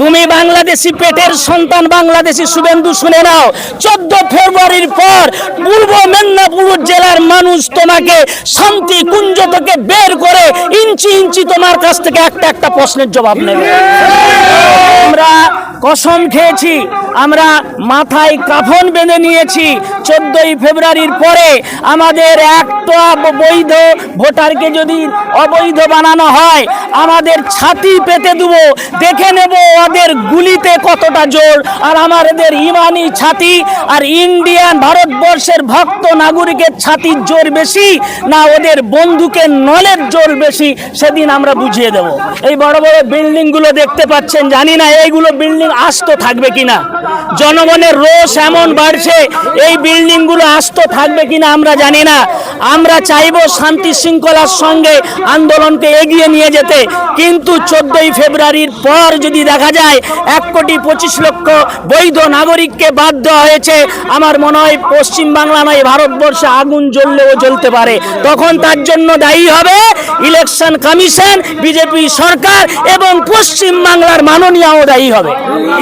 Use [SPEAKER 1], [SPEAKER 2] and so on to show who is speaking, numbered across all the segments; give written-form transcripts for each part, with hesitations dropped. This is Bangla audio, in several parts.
[SPEAKER 1] তুমি বাংলাদেশি পেটের সন্তান বাংলাদেশি শুভেন্দু, শুনে নাও, 14 ফেব্রুয়ারির পর পূর্ব মেদিনীপুর জেলার মানুষ তোমাকে শান্তি কুঞ্জ থেকে বের করে ইঞ্চি ইঞ্চি তোমার কাছ থেকে একটা একটা প্রশ্নের জবাব নেবে। আমরা কসম খেয়েছি, আমরা মাথায় কাফন বেঁধে নিয়েছি। 14 ফেব্রুয়ারির পরে আমাদের একটা বৈধ ভোটারকে যদি অবৈধ বানানো হয়, আমাদের ছাতি পেতে দেবো, দেখে নেব ওদের গুলিতে কতটা জোর। আর আমাদের ইমানি ছাতি আর ইন্ডিয়ান ভারতবর্ষের ভক্ত নাগরিকের ছাতির জোর বেশি না ওদের বন্দুকের নলের জোর বেশি, সেদিন আমরা বুঝিয়ে দেব। এই বড় বড় বিল্ডিংগুলো দেখতে পাচ্ছেন, জানি না এইগুলো বিল্ডিং আস্ত থাকবে কিনা। জনগণের রোষ এমন বাড়ছে, এই বিল্ডিংগুলো আস্ত থাকবে কিনা আমরা জানি না। আমরা চাইবো শান্তি শৃঙ্খলার সঙ্গে আন্দোলনকে এগিয়ে নিয়ে যেতে, কিন্তু 14 ফেব্রুয়ারির পর যদি দেখা যায় 1,25,00,000 বৈধ নাগরিককে বাদ দেওয়া হয়েছে, আমার মনে হয় পশ্চিমবাংলা নয় ভারতবর্ষে আগুন জ্বললেও জ্বলতে পারে। তখন তার জন্য দায়ী হবে ইলেকশন কমিশন, বিজেপি সরকার এবং পশ্চিমবাংলার মাননীয়ও দায়ী হবে।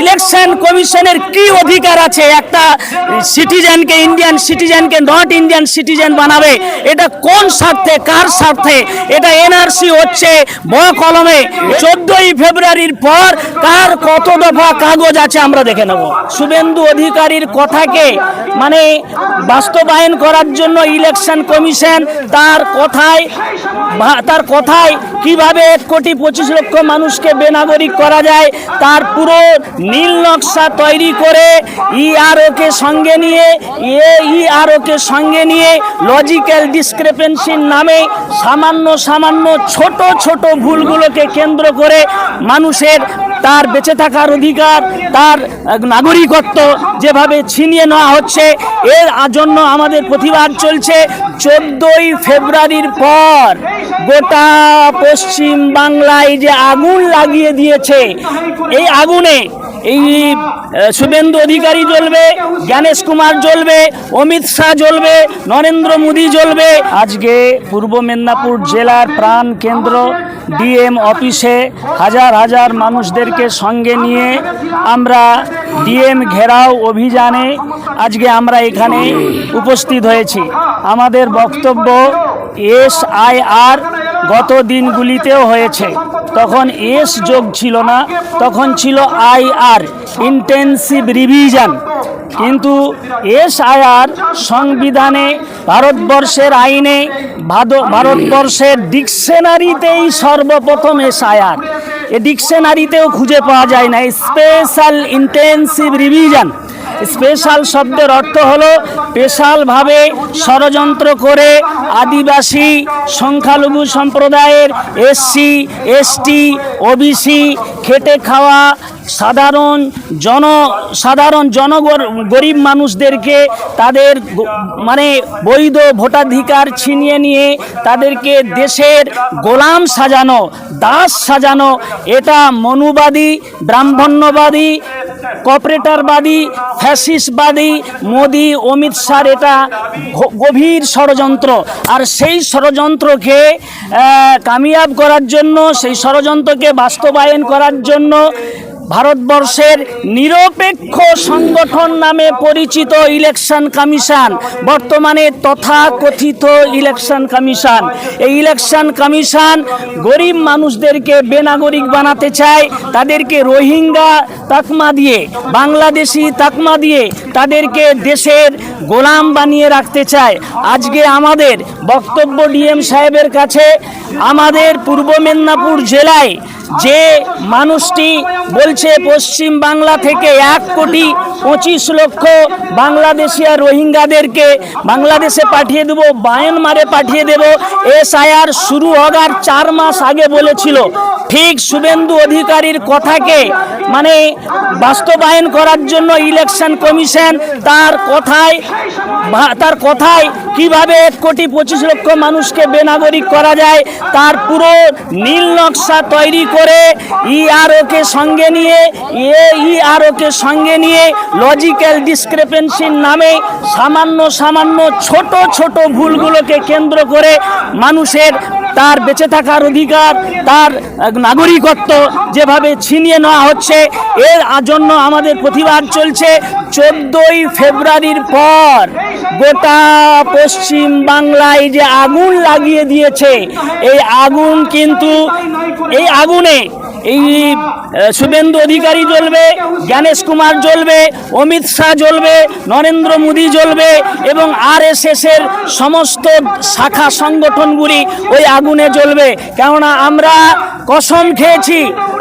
[SPEAKER 1] ইলেকশন কমিশনের কি অধিকার আছে একটা সিটিজেনকে, ইন্ডিয়ান সিটিজেনকে নট ইন্ডিয়ান সিটিজেন বানাবে? এটা কোন স্বার্থে, কার স্বার্থে? এটা এনআরসি হচ্ছে কলমে। 14 ফেব্রুয়ারির পর কার কত দফা কাগজ আছে আমরা দেখে নেব। শুভেন্দু অধিকারীর কথাকে মানে বাস্তবায়ন করার জন্য ইলেকশন কমিশন তার কথায় কিভাবে 1,25,00,000 মানুষকে বেনাগরিক করা যায় তার পুরো নীল নকশা তৈরি করে ইআরওকে সঙ্গে নিয়ে লজিক্যাল ডিসক্রিপেন্সির নামে সামান্য ছোট ছোট ভুলগুলোকে কেন্দ্র করে মানুষের তার বেঁচে থাকার অধিকার, তার নাগরিকত্ব যেভাবে ছিনিয়ে নেওয়া হচ্ছে, এর জন্য আমাদের প্রতিবাদ চলছে। 14 ফেব্রুয়ারির পর গোটা পশ্চিম বাংলায় যে আগুন লাগিয়ে দিয়েছে, এই আগুনে এই শুভেন্দু অধিকারী জ্বলবে, জ্ঞানেশ কুমার জ্বলবে, অমিত শাহ জ্বলবে, নরেন্দ্র মোদী জ্বলবে। আজকে পূর্ব মেদিনীপুর জেলার প্রাণ কেন্দ্র ডিএম অফিসে হাজার হাজার মানুষদেরকে সঙ্গে নিয়ে আমরা ডিএম ঘেরাও অভিযানে আজকে আমরা এখানে উপস্থিত হয়েছি। আমাদের বক্তব্য SIR গত দিনগুলিতেও হয়েছে, তখন এস যোগ ছিল না, তখন ছিল IR ইন্টেন্সিভ রিভিশন। কিন্তু SIR সংবিধানে, ভারতবর্ষের আইনে, ভারতবর্ষের ডিকশনারিতেই সর্বপ্রথম SIR, এ ডিকশনারিতেও খুঁজে পাওয়া যায় না। স্পেশাল ইন্টেন্সিভ রিভিশন, স্পেশাল শব্দের অর্থ হলো স্পেশালভাবে ষড়যন্ত্র করে আদিবাসী, সংখ্যালঘু সম্প্রদায়ের, SC ST OBC, খেটে খাওয়া গরিব মানুষদেরকে তাদের মানে বৈধ ভোটাধিকার ছিনিয়ে নিয়ে তাদেরকে দেশের গোলাম সাজানো, দাস সাজানো, এটা মনুবাদী, ব্রাহ্মণ্যবাদী, কর্পোরেটরবাদী, ফ্যাসিস্টবাদী মোদি, অমিত শাহ এটা গভীর ষড়যন্ত্র। আর সেই ষড়যন্ত্রকে কামিয়াব করার জন্য, সেই ষড়যন্ত্রকে বাস্তবায়ন করার জন্য ভারতবর্ষের নিরপেক্ষ সংগঠন নামে পরিচিত ইলেকশন কমিশন, বর্তমানে তথাকথিত ইলেকশন কমিশন, এই ইলেকশন কমিশন গরিব মানুষদেরকে বেনাগরিক বানাতে চায়, তাদেরকে রোহিঙ্গা তাকমা দিয়ে, বাংলাদেশি তাকমা দিয়ে তাদেরকে দেশের গোলাম বানিয়ে রাখতে চায়। আজকে আমাদের বক্তব্য ডিএম সাহেবের কাছে, আমাদের পূর্ব মেদিনীপুর জেলায় যে মানুষটি বলছে পশ্চিম বাংলা থেকে 1,25,00,000 বাংলাদেশি আর রোহিঙ্গাদেরকে বাংলাদেশে পাঠিয়ে দেবো, মায়ানমারে পাঠিয়ে দেব, SIR শুরু হওয়ার 4 মাস আগে বলেছিল। ঠিক শুভেন্দু অধিকারীর কথাকে মানে বাস্তবায়ন করার জন্য ইলেকশন কমিশন তার কথায় কিভাবে 1,25,00,000 মানুষকে বেনাগরিক করা যায় তার পুরো নীল নকশা তৈরি করে ইআরওকে সঙ্গে নিয়ে নিয়ে AERO-কে সঙ্গে নিয়ে লজিক্যাল ডিসক্রিপেন্সির নামে সামান্য ছোট ছোট ভুলগুলোকে কেন্দ্র করে মানুষের তার বেঁচে থাকার অধিকার, তার নাগরিকত্ব যেভাবে ছিনিয়ে নেওয়া হচ্ছে, এর জন্য আমাদের প্রতিবাদ চলছে। 14ই ফেব্রুয়ারির পর গোটা পশ্চিম বাংলায় যে আগুন লাগিয়ে দিয়েছে, এই আগুন কিন্তু এই আগুনে এই শুভেন্দু অধিকারী জ্বলবে, জ্ঞানেশ কুমার জ্বলবে, অমিত শাহ জ্বলবে, নরেন্দ্র মোদী জ্বলবে এবং RSS এর সমস্ত শাখা সংগঠনগুলি ওই আগুনে জ্বলবে। কেননা আমরা কসম খেয়েছি,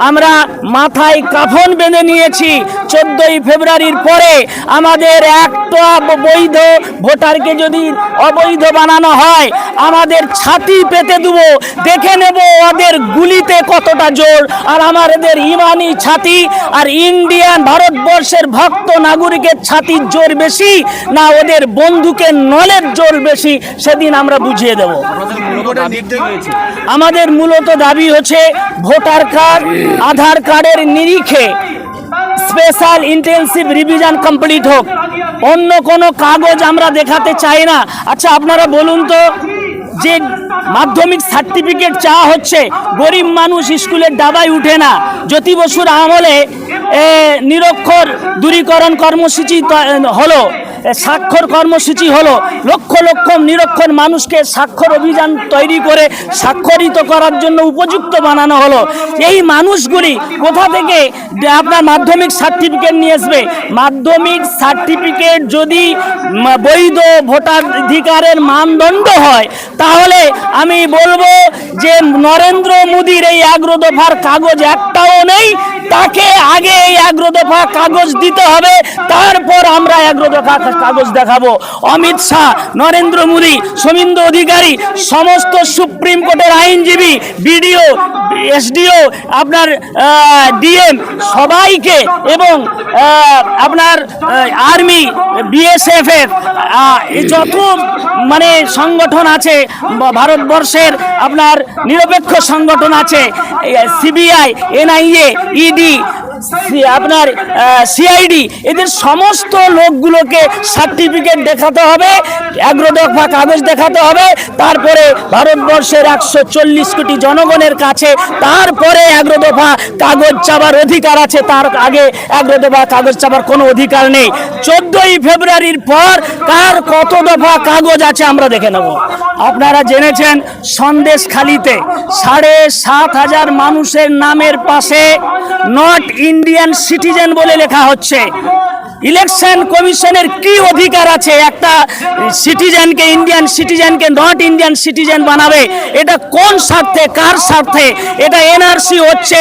[SPEAKER 1] আমরা মাথায় কাফন বেঁধে নিয়েছি, 14ই ফেব্রুয়ারির পরে আমাদের একটা বৈধ ভোটারকে যদি অবৈধ বানানো হয়, আমাদের ছাতি পেতে দেবো, দেখে নেব ওদের গুলিতে কতটা জোর। আর আমাদের ইমানি ছাতি আর ইন্ডিয়ান ভারতবর্ষের ভক্ত নাগরিকের ছাতির জোর বেশি না ওদের বন্দুকের নলের জোর বেশি, সেদিন আমরা বুঝিয়ে দেব। আমাদের মূলত দাবি হচ্ছে ভোটার কার্ড, আধার কার্ডের নিরিখে স্পেশাল ইন্টেন্সিভ রিভিশন কমপ্লিট হোক, অন্য কোনো কাগজ আমরা দেখাতে চাই না। আচ্ছা আপনারা বলুন তো, যে মাধ্যমিক সার্টিফিকেট চাওয়া হচ্ছে, গরিব মানুষ স্কুলের ডাবায় উঠে না। জ্যোতি বসুর আমলে নিরক্ষর দূরীকরণ কর্মসূচি হলো, স্বাক্ষর কর্মসূচি হলো, লক্ষ লক্ষ নিরক্ষর মানুষকে স্বাক্ষর অভিযান তৈরি করে স্বাক্ষরিত করার জন্য উপযুক্ত বানানো হলো। এই মানুষগুলি কোথা থেকে আপনার মাধ্যমিক সার্টিফিকেট নিয়ে আসবে? মাধ্যমিক সার্টিফিকেট যদি বৈধ ভোটাধিকারের মানদণ্ড হয়, তাহলে আমি বলবো যে নরেন্দ্র মোদীর এই 11 দফার কাগজ একটাও নেই, তাকে আগে এই 11 দফা কাগজ দিতে হবে, তারপর আমরা 11 দফা কাগজ দেখাবো। অমিত শাহ, নরেন্দ্র মোদী, শুভেন্দু অধিকারী, সমস্ত সুপ্রিম কোর্টের আইনজীবী, BDO, SDO, আপনার DM সবাইকে এবং আপনার আর্মি, BSF এর যত মানে সংগঠন আছে ভারতবর্ষের, আপনার নিরপেক্ষ সংগঠন আছে, CBI, NIA, ED, আপনার CID, এদের সমস্ত লোকগুলোকে সার্টিফিকেট দেখাতে হবে, 11 দফা কাগজ দেখাতে হবে, তারপরে ভারতবর্ষের 140 কোটি জনগণের কাছে তারপরে 11 দফা কাগজ চাবার অধিকার আছে, তার আগে 11 দফা কাগজ চাবার কোনো অধিকার নেই। 14ই ফেব্রুয়ারির পর কার কত দফা কাগজ আছে আমরা দেখে নেব। আপনারা জেনেছেন সন্দেশখালিতে 7,500 মানুষের নামের পাশে নট ইন্ডিয়ান সিটিজেন বলে লেখা হচ্ছে। ইলেকশন কমিশনের কি অধিকার আছে একটা সিটিজেনকে, ইন্ডিয়ান সিটিজেনকে নট ইন্ডিয়ান সিটিজেন বানাবে? এটা কোন স্বার্থে, কার স্বার্থে? এটা NRC হচ্ছে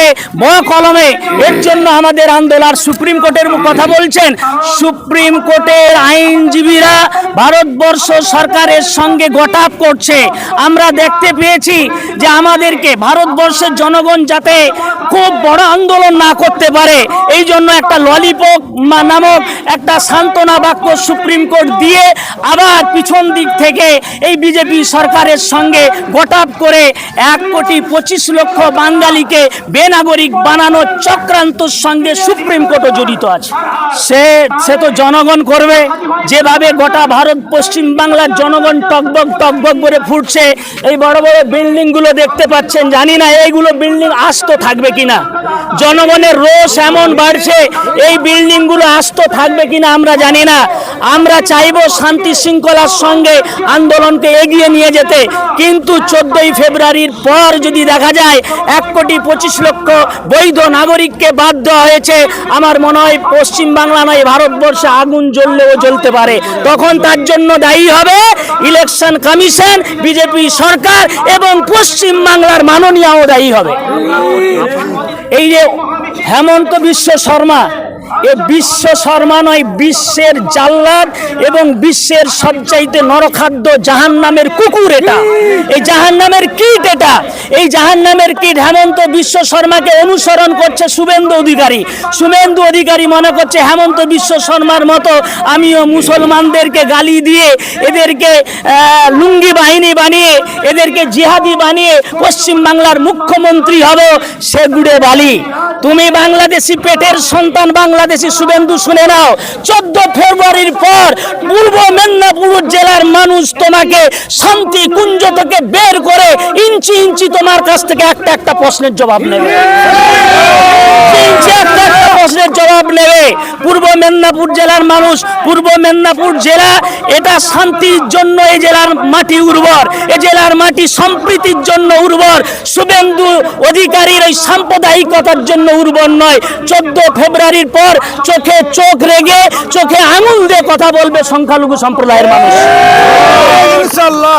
[SPEAKER 1] কলমে। এর জন্য আমাদের আন্দোলন। সুপ্রিম কোর্টের কথা বলছেন, সুপ্রিম কোর্টের আইনজীবীরা ভারতবর্ষ সরকারের সঙ্গে গটাপ করছে। আমরা দেখতে পেয়েছি যে আমাদেরকে ভারতবর্ষের জনগণ যাতে খুব বড় আন্দোলন না করতে পারে, এই জন্য একটা ললিপপ নামক একটা সান্ত্বনা বাক্য সুপ্রিম কোর্ট দিয়ে আবার পিছন দিক থেকে এই বিজেপি সরকারের সঙ্গে গটাপ করে 1,25,00,000 বাঙালিকে বেনাগরিক বানানোর চক্রান্তর সঙ্গে সুপ্রিম কোর্টও জড়িত আছে। সে তো জনগণ করবে। যেভাবে গোটা ভারত পশ্চিম বাংলার জনগণ টকবক করে ফুটছে, এই বড় বড় বিল্ডিংগুলো দেখতে পাচ্ছেন, জানি না এইগুলো বিল্ডিং আস্ত থাকবে কিনা। জনগণের রোষ এমন বাড়ছে, এই বিল্ডিংগুলো আস্ত থাকবে কিনা আমরা জানি না। আমরা চাইবো শান্তি শৃঙ্খলার সঙ্গে আন্দোলনকে এগিয়ে নিয়ে যেতে, কিন্তু 14ই ফেব্রুয়ারির পর যদি দেখা যায় 1,25,00,000 বৈধ নাগরিককে বাদ দেওয়া হয়েছে, আমার মনে হয় পশ্চিম বাংলা নয় ভারতবর্ষে আগুন জ্বললেও জ্বলতে পারে। তখন তার জন্য দায়ী হবে ইলেকশন কমিশন, বিজেপি সরকার এবং পশ্চিম বাংলার মাননীয়ও দায়ী হবে। এই যে হেমন্ত বিশ্ব শর্মা, এ বিশ্ব শর্মা নয়, বিশ্বের জাল্লাদ এবং বিশ্বের সবচাইতে নরখাদ্য জাহান্নামের কুকুর এটা। এই জাহান্নামের কীট এটা। এই জাহান্নামের কীট হেমন্ত বিশ্ব শর্মাকে অনুসরণ করছে শুভেন্দু অধিকারী। শুভেন্দু অধিকারী মনে করছে হেমন্ত বিশ্ব শর্মার মতো আমিও মুসলমানদেরকে গালি দিয়ে এদেরকে লুঙ্গি বাহিনী বানিয়ে এদেরকে জিহাদি বানিয়ে পশ্চিম বাংলার মুখ্যমন্ত্রী হব। সে গুড়ে বালি। তুমি বাংলাদেশি পেটের সন্তান বাংলাদেশি শুভেন্দু, শুনে নাও, 14 ফেব্রুয়ারির পর পূর্ব মেদিনীপুর জেলার মানুষ তোমাকে শান্তি কুঞ্জ থেকে বের করে ইঞ্চি ইঞ্চি তোমার কাছ থেকে একটা একটা প্রশ্নের জবাব নেবে। প্রশ্নের জবাব নেবে। পূর্ব মেদিনীপুর জেলার মানুষ, পূর্ব মেদিনীপুর জেলা এটা শান্তির জন্য এই জেলার মাটি উর্বর, এই জেলার মাটি সম্প্রীতির জন্য উর্বর। শুভেন্দু অধিকারীর এই সাম্প্রদায়িকতার জন্য উর্বর নয়। 14 ফেব্রুয়ারির পর চোখে চোখ রেগে চোখে আঙুল দিয়ে কথা বলবে সংখ্যালঘু সম্প্রদায়ের মানুষ।
[SPEAKER 2] ইনশাআল্লাহ।